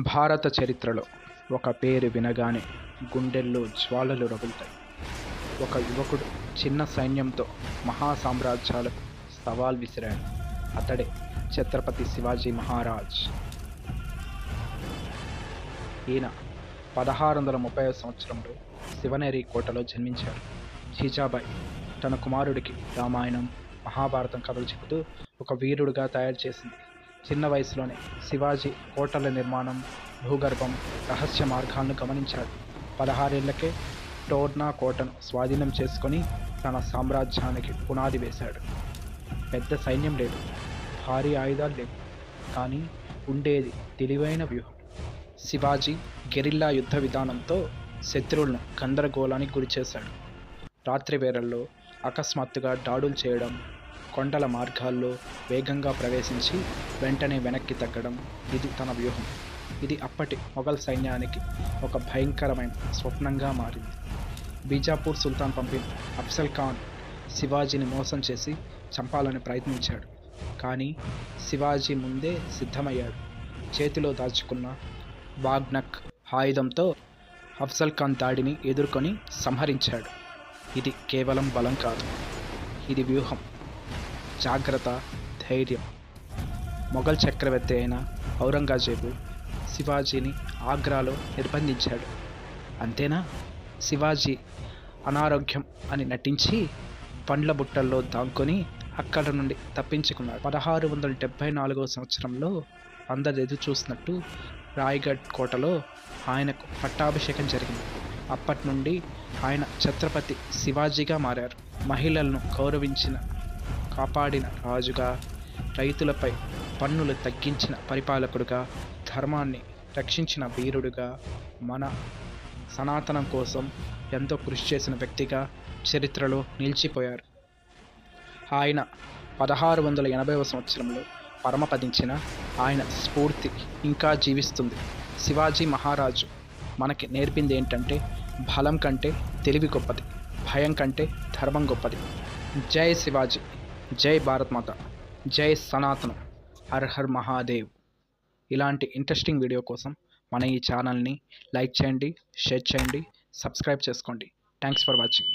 భారత చరిత్రలో ఒక పేరు వినగానే గుండెల్లో జ్వాలలు రగులుతాయి. ఒక యువకుడు చిన్న సైన్యంతో మహాసామ్రాజ్యాలకు సవాల్ విసిరాడు. అతడే ఛత్రపతి శివాజీ మహారాజ్. ఈయన 1630 సంవత్సరంలో శివనేరి కోటలో జన్మించాడు. జీజాబాయి తన కుమారుడికి రామాయణం, మహాభారతం కథలు చెబుతూ ఒక వీరుడుగా తయారు చేసింది. చిన్న వయసులోనే శివాజీ కోటల నిర్మాణం, భూగర్భం, రహస్య మార్గాలను గమనించాడు. 16 ఏళ్లకే టోర్నా కోటను స్వాధీనం చేసుకొని తన సామ్రాజ్యానికి పునాది వేశాడు. పెద్ద సైన్యం లేదు, భారీ ఆయుధాలు లేవు, కానీ ఉండేది తెలివైన వ్యూహం. శివాజీ గెరిల్లా యుద్ధ విధానంతో శత్రువులను గందరగోళానికి గురిచేశాడు. రాత్రి వేళల్లో అకస్మాత్తుగా దాడులు చేయడం, కొండల మార్గాల్లో వేగంగా ప్రవేశించి వెంటనే వెనక్కి తగ్గడం, ఇది తన వ్యూహం. ఇది అప్పటి మొఘల్ సైన్యానికి ఒక భయంకరమైన స్వప్నంగా మారింది. బీజాపూర్ సుల్తాన్ పంపిన అఫ్జల్ ఖాన్ శివాజీని మోసం చేసి చంపాలని ప్రయత్నించాడు. కానీ శివాజీ ముందే సిద్ధమయ్యాడు. చేతిలో దాచుకున్న వాగ్నక్ ఆయుధంతో అఫ్జల్ ఖాన్ దాడిని ఎదుర్కొని సంహరించాడు. ఇది కేవలం బలం కాదు, ఇది వ్యూహం, జాగ్రత్త, ధైర్యం. మొఘల్ చక్రవర్తి అయిన ఔరంగజేబు శివాజీని ఆగ్రాలో నిర్బంధించాడు. అంతేనా, శివాజీ అనారోగ్యం అని నటించి పండ్ల బుట్టల్లో దాక్కొని అక్కడ నుండి తప్పించుకున్నాడు. 1674 సంవత్సరంలో అందరు ఎదురు చూసినట్టు రాయ్గఢ్ కోటలో ఆయనకు పట్టాభిషేకం జరిగింది. అప్పటి నుండి ఆయన ఛత్రపతి శివాజీగా మారారు. మహిళలను గౌరవించిన, కాపాడిన రాజుగా, రైతులపై పన్నులు తగ్గించిన పరిపాలకుడుగా, ధర్మాన్ని రక్షించిన వీరుడుగా, మన సనాతనం కోసం ఎంతో కృషి చేసిన వ్యక్తిగా చరిత్రలో నిలిచిపోయారు. ఆయన 1680 సంవత్సరంలో పరమపదించిన ఆయన స్ఫూర్తి ఇంకా జీవిస్తుంది. శివాజీ మహారాజు మనకి నేర్పింది ఏంటంటే, బలం కంటే తెలివి గొప్పది, భయం కంటే ధర్మం గొప్పది. జై శివాజీ, జై భారత్ మాత, జై సనాతనం, హర్ హర్ మహాదేవ్. ఇలాంటి ఇంట్రెస్టింగ్ వీడియో కోసం మన ఈ ఛానల్ని లైక్ చేయండి, షేర్ చేయండి, సబ్స్క్రైబ్ చేసుకోండి. Thanks for watching.